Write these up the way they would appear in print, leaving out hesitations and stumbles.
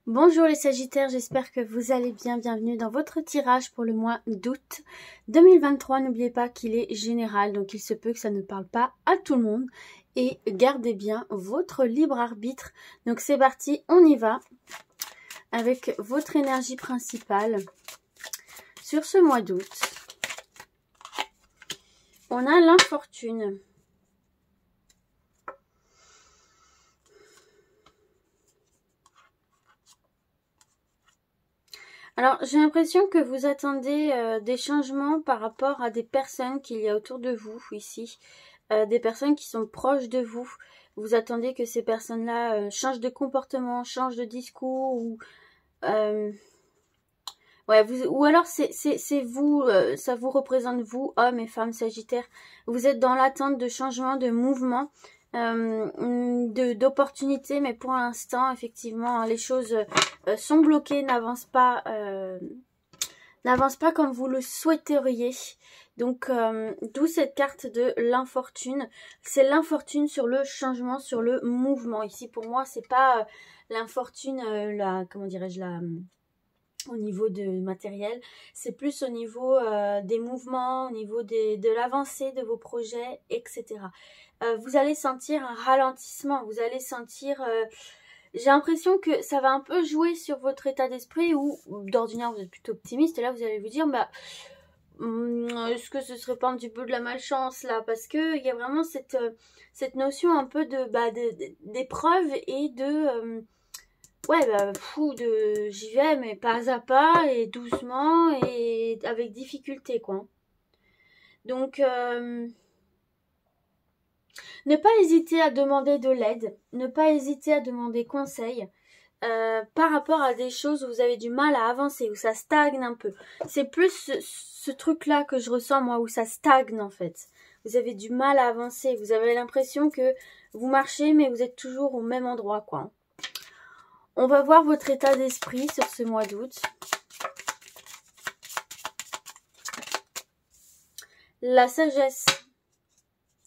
Bonjour les Sagittaires, j'espère que vous allez bien. Bienvenue dans votre tirage pour le mois d'août 2023. N'oubliez pas qu'il est général, donc il se peut que ça ne parle pas à tout le monde. Et gardez bien votre libre arbitre. Donc c'est parti, on y va avec votre énergie principale sur ce mois d'août. On a l'infortune. Alors, j'ai l'impression que vous attendez des changements par rapport à des personnes qu'il y a autour de vous, ici. Des personnes qui sont proches de vous. Vous attendez que ces personnes-là changent de comportement, changent de discours, ou... ou alors c'est vous, ça vous représente vous, hommes et femmes sagittaires. Vous êtes dans l'attente de changements, de mouvements, d'opportunités, mais pour l'instant, effectivement, les choses sont bloquées, n'avancent pas comme vous le souhaiteriez. Donc, d'où cette carte de l'infortune. C'est l'infortune sur le changement, sur le mouvement. Ici, pour moi, c'est pas l'infortune, comment dirais-je, au niveau de matériel. C'est plus au niveau des mouvements, au niveau de l'avancée de vos projets, etc. Vous allez sentir un ralentissement. Vous allez sentir... j'ai l'impression que ça va un peu jouer sur votre état d'esprit où, d'ordinaire, vous êtes plutôt optimiste. Et là, vous allez vous dire, bah, est-ce que ce serait pas un petit peu de la malchance, là? Parce que il y a vraiment cette notion un peu d'épreuve et de... j'y vais, mais pas à pas, et doucement, et avec difficulté, quoi. Donc... ne pas hésiter à demander de l'aide, ne pas hésiter à demander conseil par rapport à des choses où vous avez du mal à avancer, où ça stagne un peu. C'est plus ce truc-là que je ressens, moi, où ça stagne, en fait. Vous avez du mal à avancer, vous avez l'impression que vous marchez, mais vous êtes toujours au même endroit, quoi. On va voir votre état d'esprit sur ce mois d'août. La sagesse.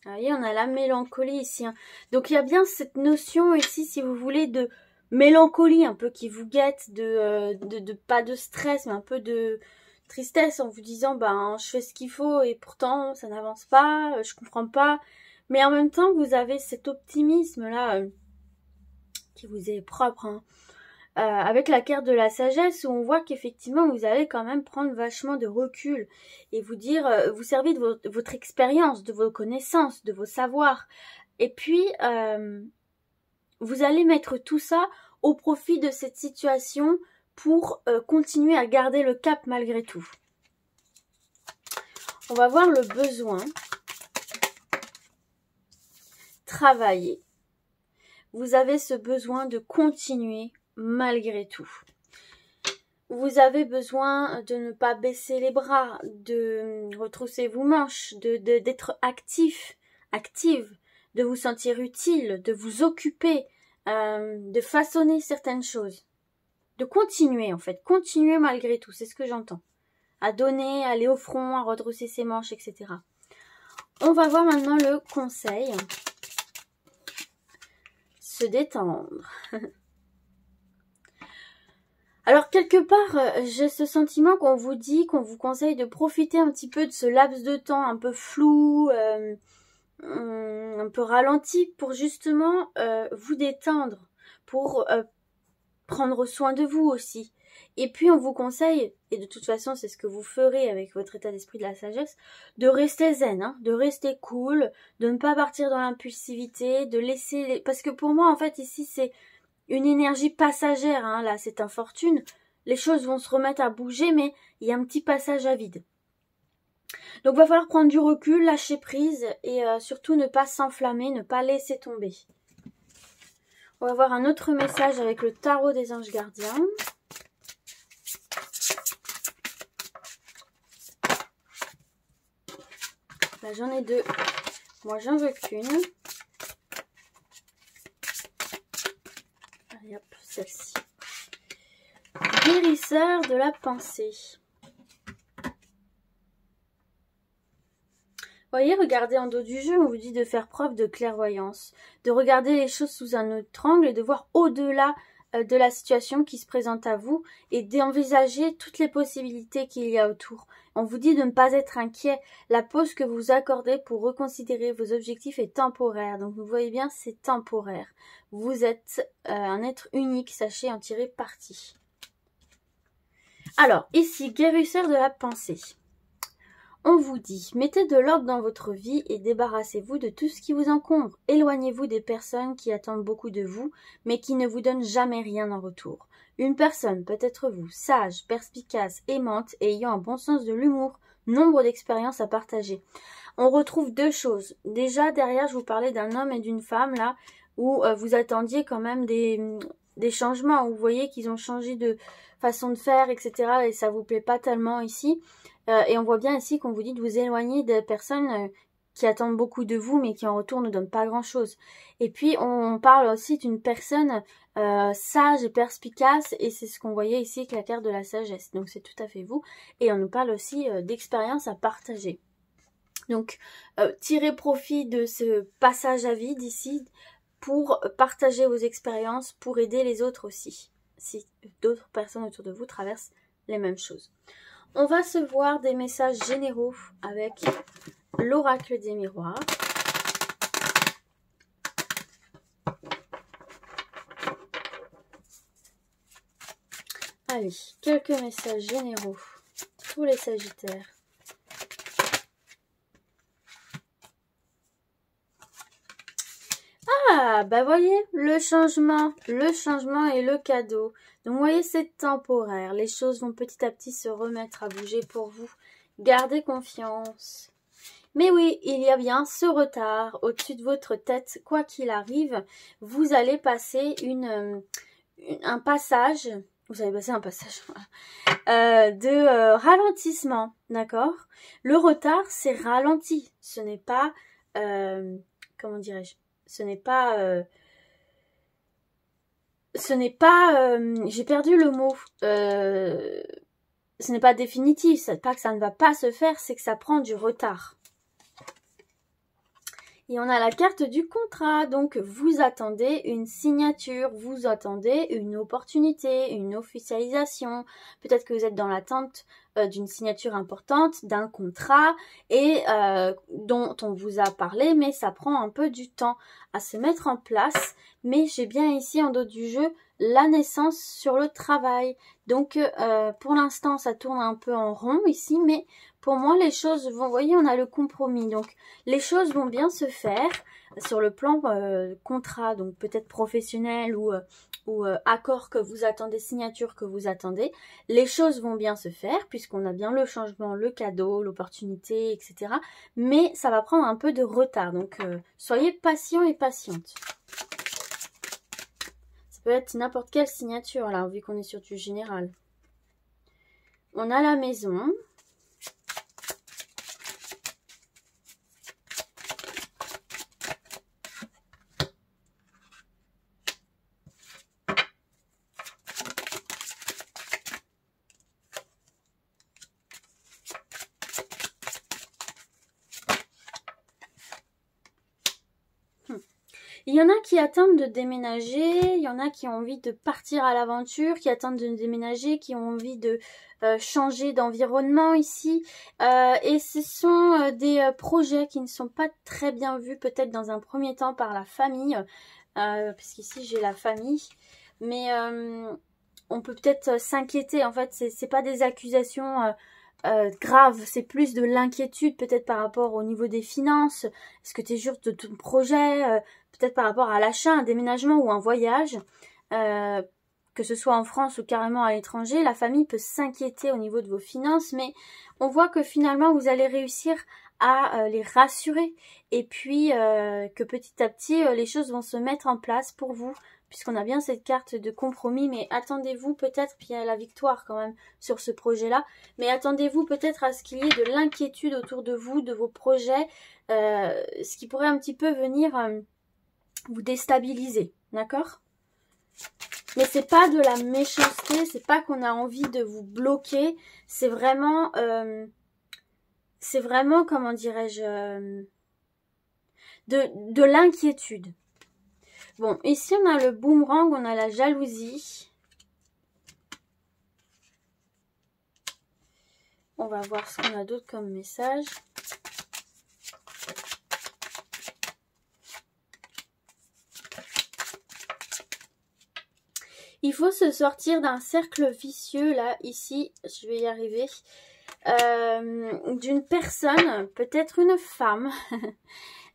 Vous voyez, on a la mélancolie ici. Hein. Donc, il y a bien cette notion ici, si vous voulez, de mélancolie un peu qui vous guette, de pas de stress, mais un peu de tristesse en vous disant, ben, je fais ce qu'il faut et pourtant, ça n'avance pas, je comprends pas. Mais en même temps, vous avez cet optimisme-là qui vous est propre, hein. Avec la carte de la sagesse où on voit qu'effectivement vous allez quand même prendre vachement de recul et vous dire, vous servez de votre expérience, de vos connaissances, de vos savoirs, et puis vous allez mettre tout ça au profit de cette situation pour continuer à garder le cap malgré tout. On va voir le besoin. Travailler. Vous avez ce besoin de continuer malgré tout. Vous avez besoin de ne pas baisser les bras, de retrousser vos manches, d'être active, de vous sentir utile, de vous occuper, de façonner certaines choses. De continuer en fait, continuer malgré tout, c'est ce que j'entends. À donner, à aller au front, à retrousser ses manches, etc. On va voir maintenant le conseil. Se détendre. Alors, quelque part, j'ai ce sentiment qu'on vous dit, qu'on vous conseille de profiter un petit peu de ce laps de temps un peu flou, un peu ralenti, pour justement vous détendre, pour prendre soin de vous aussi. Et puis, on vous conseille, et de toute façon, c'est ce que vous ferez avec votre état d'esprit de la sagesse, de rester zen, hein, de rester cool, de ne pas partir dans l'impulsivité, de laisser... Parce que pour moi, en fait, ici, c'est une énergie passagère, hein, là, c'est infortune. Les choses vont se remettre à bouger, mais il y a un petit passage à vide. Donc, il va falloir prendre du recul, lâcher prise et surtout ne pas s'enflammer, ne pas laisser tomber. On va voir un autre message avec le tarot des anges gardiens. Là, j'en ai deux. Moi, j'en veux qu'une. Allez hop, celle-ci. Guérisseur de la pensée. Voyez, regardez en dos du jeu, on vous dit de faire preuve de clairvoyance, de regarder les choses sous un autre angle et de voir au-delà de la situation qui se présente à vous et d'envisager toutes les possibilités qu'il y a autour. On vous dit de ne pas être inquiet. La pause que vous accordez pour reconsidérer vos objectifs est temporaire. Donc vous voyez bien, c'est temporaire. Vous êtes un être unique, sachez en tirer parti. Alors, ici, guérisseur de la pensée. On vous dit, mettez de l'ordre dans votre vie et débarrassez-vous de tout ce qui vous encombre. Éloignez-vous des personnes qui attendent beaucoup de vous, mais qui ne vous donnent jamais rien en retour. Une personne peut être vous, sage, perspicace, aimante et ayant un bon sens de l'humour, nombre d'expériences à partager. On retrouve deux choses. Déjà, derrière, je vous parlais d'un homme et d'une femme, là, où vous attendiez quand même des changements, où vous voyez qu'ils ont changé de façon de faire, etc. Et ça vous plaît pas tellement ici. Et on voit bien ici qu'on vous dit de vous éloigner des personnes qui attendent beaucoup de vous, mais qui en retour ne donnent pas grand-chose. Et puis, on parle aussi d'une personne sage et perspicace, et c'est ce qu'on voyait ici avec la carte de la sagesse. Donc, c'est tout à fait vous. Et on nous parle aussi d'expériences à partager. Donc, tirez profit de ce passage à vide ici pour partager vos expériences, pour aider les autres aussi, si d'autres personnes autour de vous traversent les mêmes choses. On va se voir des messages généraux avec l'oracle des miroirs. Allez, quelques messages généraux pour les Sagittaires. Ah, bah voyez, le changement et le cadeau. Donc vous voyez, c'est temporaire. Les choses vont petit à petit se remettre à bouger pour vous. Gardez confiance. Mais oui, il y a bien ce retard au-dessus de votre tête. Quoi qu'il arrive, vous allez passer un passage. Vous allez passer un passage de ralentissement, d'accord? Le retard, c'est ralenti. Ce n'est pas... comment dirais-je? Ce n'est pas... j'ai perdu le mot. Ce n'est pas définitif. C'est pas que ça ne va pas se faire, c'est que ça prend du retard. Et on a la carte du contrat. Donc, vous attendez une signature, vous attendez une opportunité, une officialisation. Peut-être que vous êtes dans l'attente d'une signature importante, d'un contrat, et dont on vous a parlé, mais ça prend un peu du temps à se mettre en place. Mais j'ai bien ici, en dos du jeu, la naissance sur le travail. Donc, pour l'instant, ça tourne un peu en rond ici, mais... pour moi, les choses vont... vous voyez, on a le compromis. Donc, les choses vont bien se faire sur le plan contrat, donc peut-être professionnel ou accord que vous attendez, signature que vous attendez. Les choses vont bien se faire puisqu'on a bien le changement, le cadeau, l'opportunité, etc. Mais ça va prendre un peu de retard. Donc, soyez patient et patiente. Ça peut être n'importe quelle signature, là, vu qu'on est sur du général. On a la maison... Il y en a qui attendent de déménager, il y en a qui ont envie de partir à l'aventure, qui attendent de déménager, qui ont envie de changer d'environnement ici. Et ce sont des projets qui ne sont pas très bien vus, peut-être dans un premier temps par la famille, puisqu'ici j'ai la famille. Mais on peut peut-être s'inquiéter, en fait, c'est pas des accusations... grave, c'est plus de l'inquiétude peut-être par rapport au niveau des finances. Est-ce que tu es sûr de ton projet, peut-être par rapport à l'achat, un déménagement ou un voyage, que ce soit en France ou carrément à l'étranger. La famille peut s'inquiéter au niveau de vos finances, mais on voit que finalement vous allez réussir à les rassurer et puis que petit à petit les choses vont se mettre en place pour vous, puisqu'on a bien cette carte de compromis. Mais attendez-vous peut-être, puis il y a la victoire quand même sur ce projet-là, mais attendez-vous peut-être à ce qu'il y ait de l'inquiétude autour de vous, de vos projets, ce qui pourrait un petit peu venir vous déstabiliser, d'accord? Mais c'est pas de la méchanceté, c'est pas qu'on a envie de vous bloquer, c'est vraiment, comment dirais-je, de l'inquiétude. Bon, ici on a le boomerang, on a la jalousie. On va voir ce qu'on a d'autre comme message. Il faut se sortir d'un cercle vicieux, là, ici, je vais y arriver, d'une personne, peut-être une femme,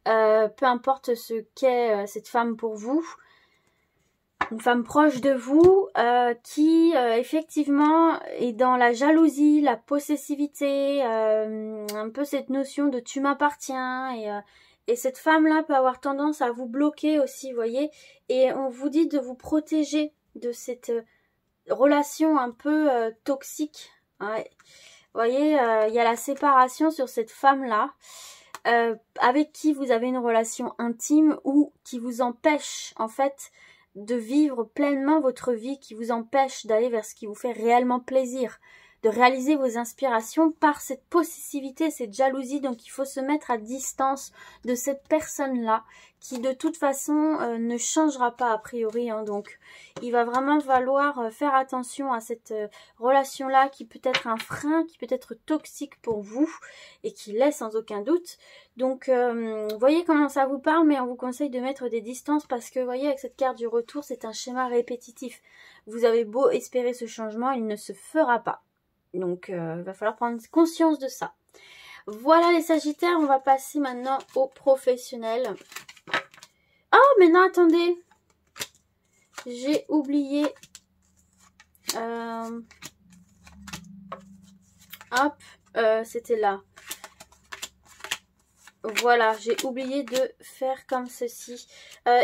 peu importe ce qu'est cette femme pour vous, une femme proche de vous, qui effectivement est dans la jalousie, la possessivité, un peu cette notion de tu m'appartiens, et cette femme-là peut avoir tendance à vous bloquer aussi, vous voyez, et on vous dit de vous protéger de cette relation un peu toxique. Ouais. Vous voyez, il y a la séparation sur cette femme-là, avec qui vous avez une relation intime ou qui vous empêche en fait de vivre pleinement votre vie, qui vous empêche d'aller vers ce qui vous fait réellement plaisir, de réaliser vos inspirations par cette possessivité, cette jalousie. Donc il faut se mettre à distance de cette personne-là qui de toute façon ne changera pas a priori. Hein. Donc il va vraiment falloir faire attention à cette relation-là qui peut être un frein, qui peut être toxique pour vous et qui l'est sans aucun doute. Donc vous voyez comment ça vous parle, mais on vous conseille de mettre des distances parce que vous voyez avec cette carte du retour, c'est un schéma répétitif. Vous avez beau espérer ce changement, il ne se fera pas. Donc, il va falloir prendre conscience de ça. Voilà les Sagittaires, on va passer maintenant aux professionnels. Oh, mais non, attendez. J'ai oublié. Hop, c'était là. Voilà, j'ai oublié de faire comme ceci.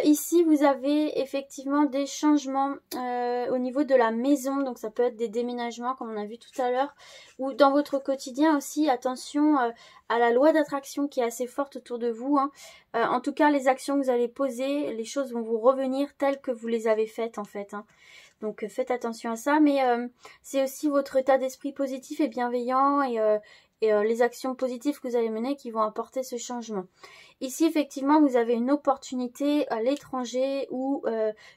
Ici, vous avez effectivement des changements au niveau de la maison. Donc, ça peut être des déménagements, comme on a vu tout à l'heure. Ou dans votre quotidien aussi, attention à la loi d'attraction qui est assez forte autour de vous. Hein. En tout cas, les actions que vous allez poser, les choses vont vous revenir telles que vous les avez faites en fait. Hein. Donc, faites attention à ça. Mais c'est aussi votre état d'esprit positif et bienveillant et les actions positives que vous allez mener qui vont apporter ce changement. Ici, effectivement, vous avez une opportunité à l'étranger ou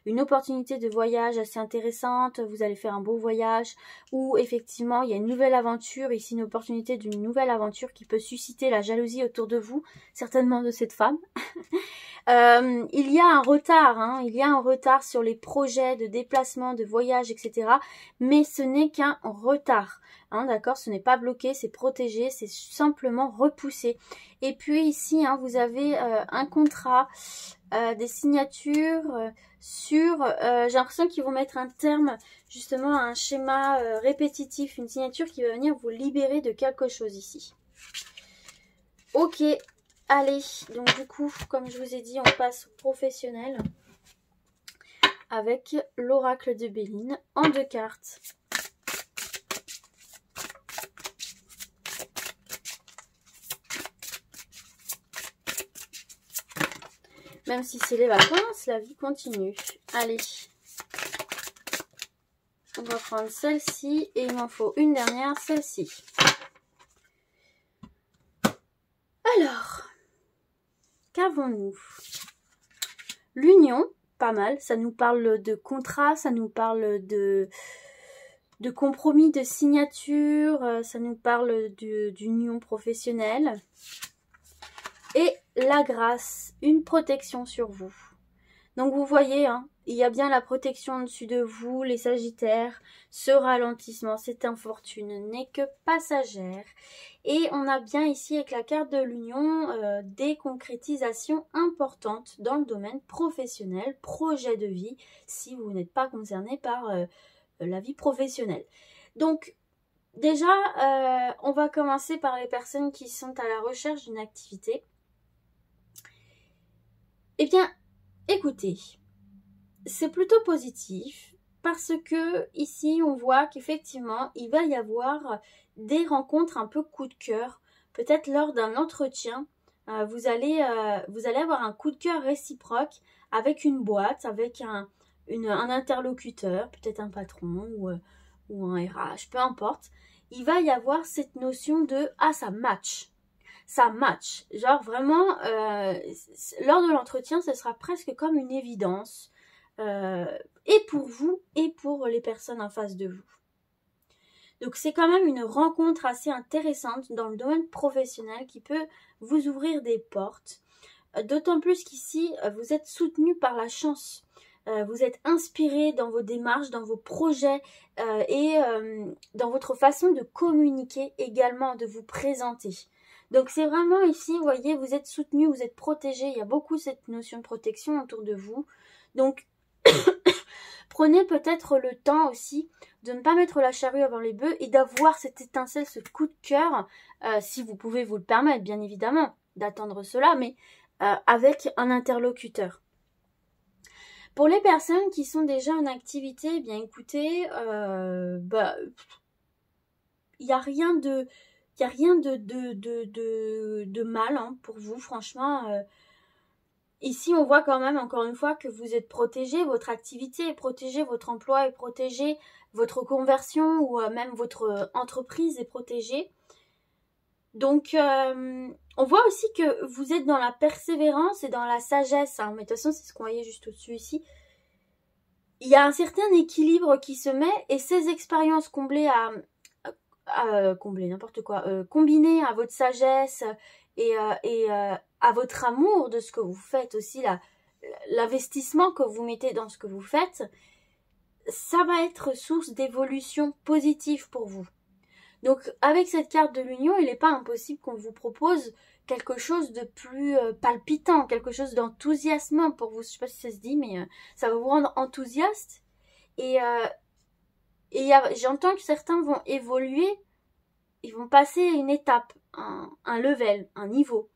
une opportunité de voyage assez intéressante. Vous allez faire un beau voyage ou effectivement, il y a une nouvelle aventure. Ici, une opportunité d'une nouvelle aventure qui peut susciter la jalousie autour de vous, certainement de cette femme. Il y a un retard, hein, il y a un retard sur les projets de déplacement, de voyage, etc. Mais ce n'est qu'un retard. Hein, d'accord, ce n'est pas bloqué, c'est protégé, c'est simplement repoussé. Et puis ici, hein, vous avez un contrat, des signatures sur... j'ai l'impression qu'ils vont mettre un terme justement à un schéma répétitif, une signature qui va venir vous libérer de quelque chose ici. Ok, allez, donc du coup, comme je vous ai dit, on passe au professionnel avec l'oracle de Béline en 2 cartes. Même si c'est les vacances, la vie continue. Allez. On va prendre celle-ci et il m'en faut une dernière, celle-ci. Alors, qu'avons-nous? L'union, pas mal. Ça nous parle de contrat, ça nous parle de compromis, de signature, ça nous parle d'union professionnelle. Et la grâce, une protection sur vous. Donc vous voyez, hein, il y a bien la protection au-dessus de vous, les Sagittaires. Ce ralentissement, cette infortune n'est que passagère. Et on a bien ici avec la carte de l'union des concrétisations importantes dans le domaine professionnel, projet de vie, si vous n'êtes pas concerné par la vie professionnelle. Donc déjà, on va commencer par les personnes qui sont à la recherche d'une activité. Eh bien, écoutez, c'est plutôt positif parce que ici on voit qu'effectivement il va y avoir des rencontres un peu coup de cœur. Peut-être lors d'un entretien, vous allez avoir un coup de cœur réciproque avec une boîte, avec un interlocuteur, peut-être un patron ou un RH, peu importe. Il va y avoir cette notion de « ah ça match ». ça match. Genre vraiment, lors de l'entretien, ce sera presque comme une évidence. Et pour vous et pour les personnes en face de vous. Donc c'est quand même une rencontre assez intéressante dans le domaine professionnel qui peut vous ouvrir des portes. D'autant plus qu'ici, vous êtes soutenu par la chance. Vous êtes inspiré dans vos démarches, dans vos projets et dans votre façon de communiquer également, de vous présenter. Donc c'est vraiment ici, vous voyez, vous êtes soutenu, vous êtes protégé. Il y a beaucoup cette notion de protection autour de vous. Donc prenez peut-être le temps aussi de ne pas mettre la charrue avant les bœufs et d'avoir cette étincelle, ce coup de cœur, si vous pouvez vous le permettre, bien évidemment, d'attendre cela, mais avec un interlocuteur. Pour les personnes qui sont déjà en activité, eh bien écoutez, il n'y a rien de mal hein, pour vous, franchement. Ici, on voit quand même, encore une fois, que vous êtes protégé, votre activité est protégée, votre emploi est protégé, votre conversion ou même votre entreprise est protégée. Donc, on voit aussi que vous êtes dans la persévérance et dans la sagesse. Hein. Mais de toute façon, c'est ce qu'on voyait juste au-dessus ici. Il y a un certain équilibre qui se met et ces expériences combinées à votre sagesse et à votre amour de ce que vous faites aussi, l'investissement que vous mettez dans ce que vous faites, ça va être source d'évolution positive pour vous. Donc avec cette carte de l'union, il n'est pas impossible qu'on vous propose quelque chose de plus palpitant, quelque chose d'enthousiasmant pour vous. Je ne sais pas si ça se dit, mais ça va vous rendre enthousiaste. Et j'entends que certains vont évoluer, ils vont passer une étape, un level, un niveau.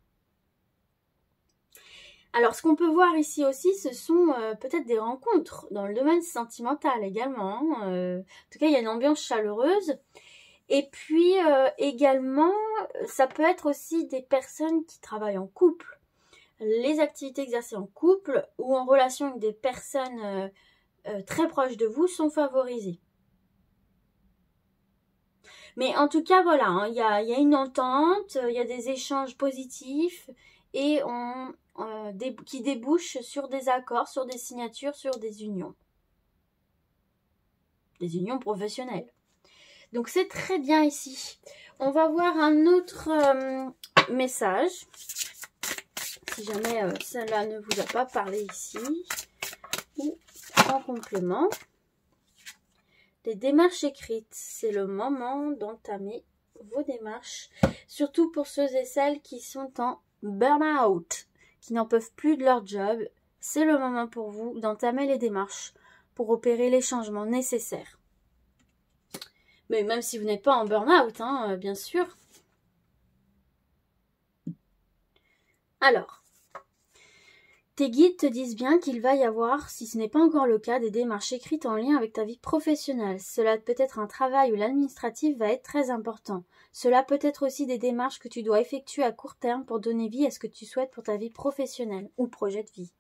Alors, ce qu'on peut voir ici aussi, ce sont peut-être des rencontres dans le domaine sentimental également. Hein. En tout cas, il y a une ambiance chaleureuse. Et puis, également, ça peut être aussi des personnes qui travaillent en couple. Les activités exercées en couple ou en relation avec des personnes très proches de vous sont favorisées. Mais en tout cas, voilà, hein, y a une entente, il y a des échanges positifs et qui débouchent sur des accords, sur des signatures, sur des unions. Des unions professionnelles. Donc c'est très bien ici. On va voir un autre message. Si jamais cela ne vous a pas parlé ici. Ou en complément. Les démarches écrites. C'est le moment d'entamer vos démarches. Surtout pour ceux et celles qui sont en burn-out. Qui n'en peuvent plus de leur job. C'est le moment pour vous d'entamer les démarches. Pour opérer les changements nécessaires. Mais même si vous n'êtes pas en burn-out, hein, bien sûr. Alors, tes guides te disent bien qu'il va y avoir, si ce n'est pas encore le cas, des démarches écrites en lien avec ta vie professionnelle. Cela peut être un travail où l'administratif va être très important. Cela peut être aussi des démarches que tu dois effectuer à court terme pour donner vie à ce que tu souhaites pour ta vie professionnelle ou projet de vie.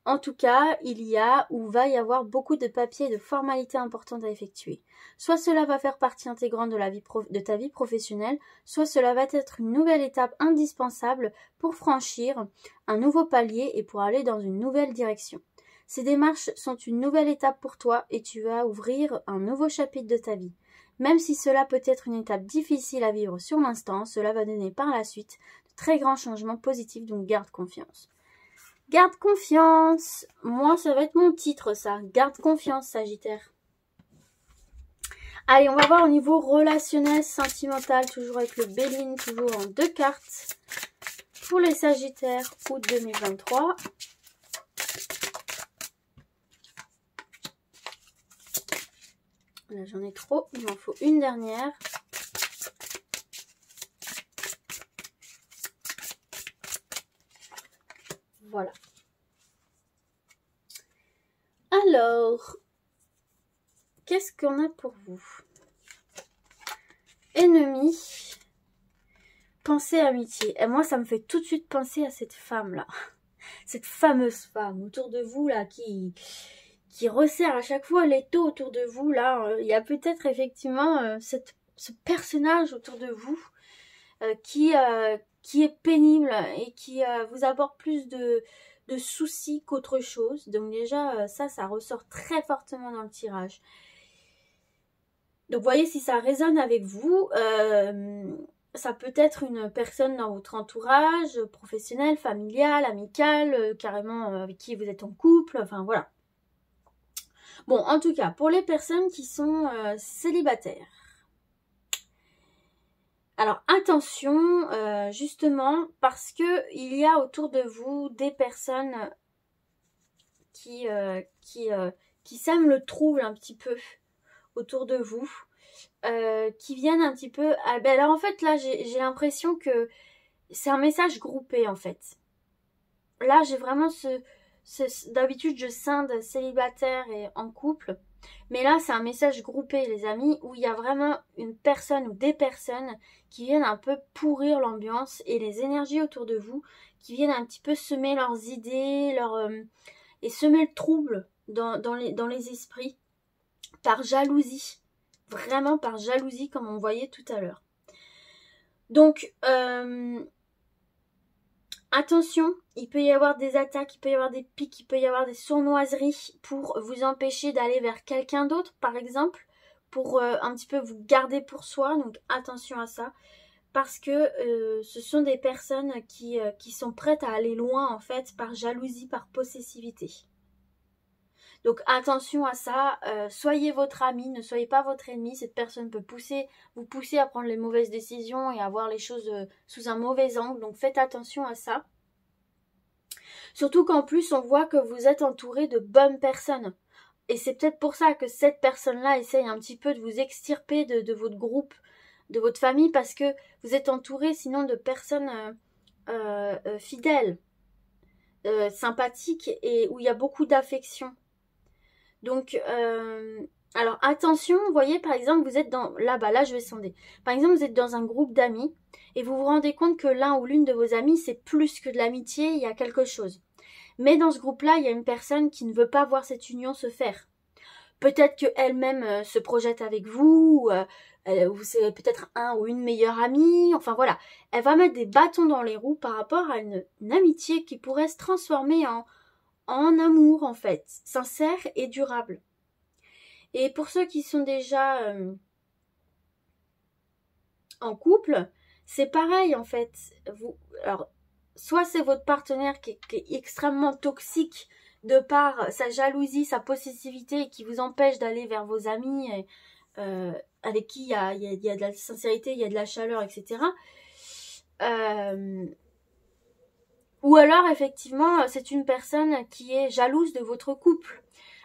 En tout cas, il y a ou va y avoir beaucoup de papiers et de formalités importantes à effectuer. Soit cela va faire partie intégrante de ta vie professionnelle, soit cela va être une nouvelle étape indispensable pour franchir un nouveau palier et pour aller dans une nouvelle direction. Ces démarches sont une nouvelle étape pour toi et tu vas ouvrir un nouveau chapitre de ta vie. Même si cela peut être une étape difficile à vivre sur l'instant, cela va donner par la suite de très grands changements positifs, donc garde confiance. Garde confiance. Moi, ça va être mon titre, ça. Garde confiance, Sagittaire. Allez, on va voir au niveau relationnel, sentimental, toujours avec le Béline, toujours en 2 cartes. Pour les Sagittaires, août 2023. Là, j'en ai trop. Il m'en faut une dernière. Voilà. Alors, qu'est-ce qu'on a pour vous? Ennemi, pensée amitié. Et moi, ça me fait tout de suite penser à cette femme-là. Cette fameuse femme autour de vous, là, qui resserre à chaque fois l'étau autour de vous, là. Il y a peut-être effectivement ce personnage autour de vous qui qui est pénible et qui vous apporte plus de soucis qu'autre chose. Donc déjà, ça ressort très fortement dans le tirage. Donc voyez si ça résonne avec vous. Ça peut être une personne dans votre entourage, professionnel, familial, amical, carrément avec qui vous êtes en couple, enfin voilà. Bon, en tout cas, pour les personnes qui sont célibataires. Alors attention, justement, parce que il y a autour de vous des personnes qui sèment le trouble un petit peu autour de vous, qui viennent un petit peu... alors en fait, là, j'ai l'impression que c'est un message groupé, en fait. Là, j'ai vraiment d'habitude, je scinde célibataire et en couple. Mais là, c'est un message groupé, les amis, où il y a vraiment une personne ou des personnes qui viennent un peu pourrir l'ambiance et les énergies autour de vous, qui viennent un petit peu semer leurs idées, et semer le trouble dans les esprits, par jalousie. Vraiment par jalousie, comme on voyait tout à l'heure. Donc, attention, il peut y avoir des attaques, il peut y avoir des pics, il peut y avoir des sournoiseries pour vous empêcher d'aller vers quelqu'un d'autre, par exemple, pour un petit peu vous garder pour soi. Donc attention à ça, parce que ce sont des personnes qui sont prêtes à aller loin, en fait, par jalousie, par possessivité. Donc attention à ça, soyez votre ami, ne soyez pas votre ennemi. Cette personne peut vous pousser à prendre les mauvaises décisions et à voir les choses sous un mauvais angle. Donc faites attention à ça. Surtout qu'en plus on voit que vous êtes entouré de bonnes personnes. Et c'est peut-être pour ça que cette personne-là essaye un petit peu de vous extirper de votre groupe, de votre famille, parce que vous êtes entouré sinon de personnes fidèles, sympathiques et où il y a beaucoup d'affection. Donc, alors attention, vous voyez par exemple, vous êtes dans, là je vais sonder. Par exemple, vous êtes dans un groupe d'amis et vous vous rendez compte que l'un ou l'une de vos amis, c'est plus que de l'amitié, il y a quelque chose. Mais dans ce groupe-là, il y a une personne qui ne veut pas voir cette union se faire. Peut-être qu'elle-même se projette avec vous, ou c'est peut-être un ou une meilleure amie, enfin voilà. Elle va mettre des bâtons dans les roues par rapport à une amitié qui pourrait se transformer en amour, en fait, sincère et durable. Et pour ceux qui sont déjà en couple, c'est pareil, en fait. Alors, soit c'est votre partenaire qui est extrêmement toxique de par sa jalousie, sa possessivité, et qui vous empêche d'aller vers vos amis avec qui il y a de la sincérité, il y a de la chaleur, etc. Ou alors, effectivement, c'est une personne qui est jalouse de votre couple,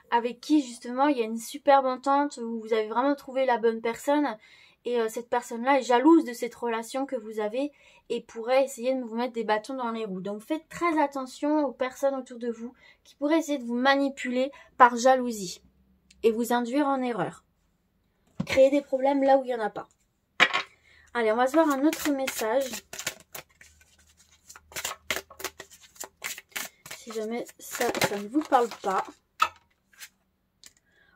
avec qui, justement, il y a une superbe entente, où vous avez vraiment trouvé la bonne personne, et cette personne-là est jalouse de cette relation que vous avez, et pourrait essayer de vous mettre des bâtons dans les roues. Donc, faites très attention aux personnes autour de vous, qui pourraient essayer de vous manipuler par jalousie, et vous induire en erreur. Créer des problèmes là où il n'y en a pas. Allez, on va se voir un autre message. Si jamais ça ne vous parle pas.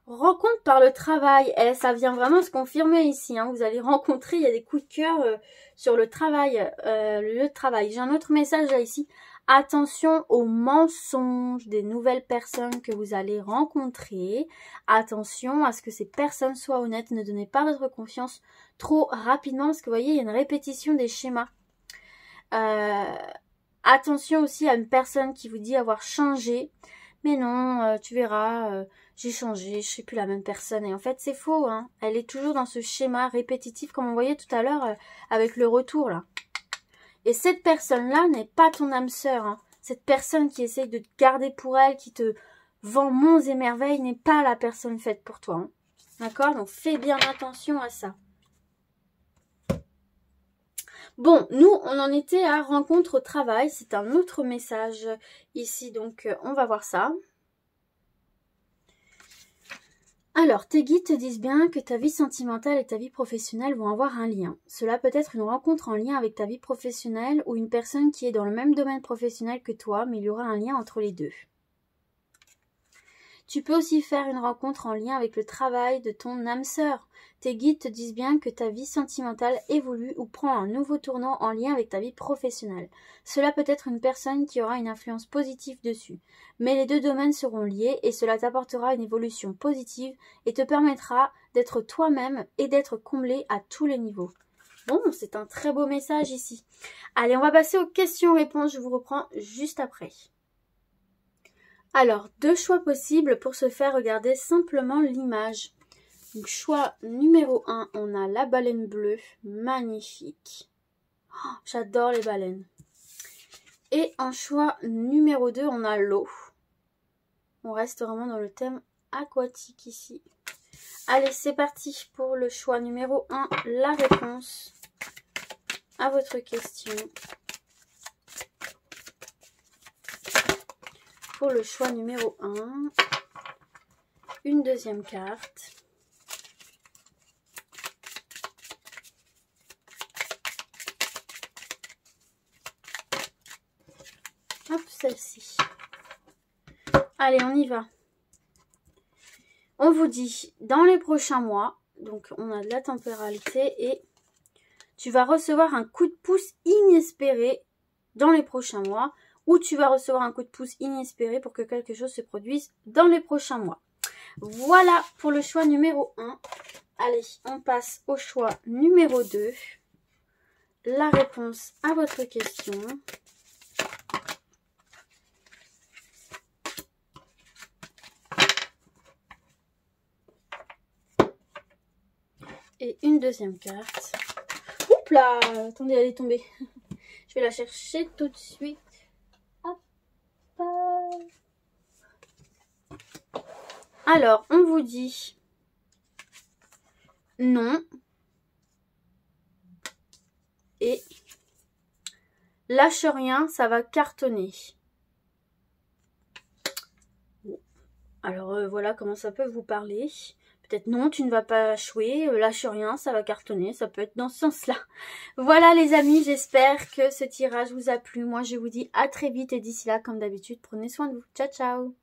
Rencontre par le travail. Ça vient vraiment se confirmer ici. Vous allez rencontrer, il y a des coups de cœur sur le travail, le lieu de travail. J'ai un autre message là ici. Attention aux mensonges des nouvelles personnes que vous allez rencontrer. Attention à ce que ces personnes soient honnêtes. Ne donnez pas votre confiance trop rapidement parce que vous voyez, il y a une répétition des schémas. Attention aussi à une personne qui vous dit avoir changé. Mais non, tu verras, j'ai changé, je ne suis plus la même personne. Et en fait, c'est faux. Elle est toujours dans ce schéma répétitif, comme on voyait tout à l'heure avec le retour. Là. Et cette personne-là n'est pas ton âme sœur. Cette personne qui essaye de te garder pour elle, qui te vend monts et merveilles, n'est pas la personne faite pour toi. D'accord? Donc, fais bien attention à ça. Bon, nous, on en était à rencontre au travail. C'est un autre message ici, donc on va voir ça. Alors, tes guides te disent bien que ta vie sentimentale et ta vie professionnelle vont avoir un lien. Cela peut être une rencontre en lien avec ta vie professionnelle ou une personne qui est dans le même domaine professionnel que toi, mais il y aura un lien entre les deux. Tu peux aussi faire une rencontre en lien avec le travail de ton âme sœur. Tes guides te disent bien que ta vie sentimentale évolue ou prend un nouveau tournant en lien avec ta vie professionnelle. Cela peut être une personne qui aura une influence positive dessus. Mais les deux domaines seront liés et cela t'apportera une évolution positive et te permettra d'être toi-même et d'être comblé à tous les niveaux. Bon, c'est un très beau message ici. Allez, on va passer aux questions-réponses. Je vous reprends juste après. Alors, 2 choix possibles pour se faire regarder simplement l'image. Donc, choix numéro 1, on a la baleine bleue. Magnifique. Oh, j'adore les baleines. Et en choix numéro 2, on a l'eau. On reste vraiment dans le thème aquatique ici. Allez, c'est parti pour le choix numéro 1, la réponse à votre question. Pour le choix numéro 1, une deuxième carte. Hop, celle-ci. Allez, on y va. On vous dit, dans les prochains mois, donc on a de la temporalité et tu vas recevoir un coup de pouce inespéré dans les prochains mois ou tu vas recevoir un coup de pouce inespéré pour que quelque chose se produise dans les prochains mois. Voilà pour le choix numéro 1. Allez, on passe au choix numéro 2. La réponse à votre question. Et une deuxième carte. Oups là, attendez, elle est tombée. Je vais la chercher tout de suite. Hop. Alors, on vous dit non. Et lâche rien, ça va cartonner. Bon. Alors, voilà comment ça peut vous parler. Peut-être non, tu ne vas pas échouer, lâche rien, ça va cartonner, ça peut être dans ce sens-là. Voilà les amis, j'espère que ce tirage vous a plu. Moi je vous dis à très vite et d'ici là, comme d'habitude, prenez soin de vous. Ciao, ciao!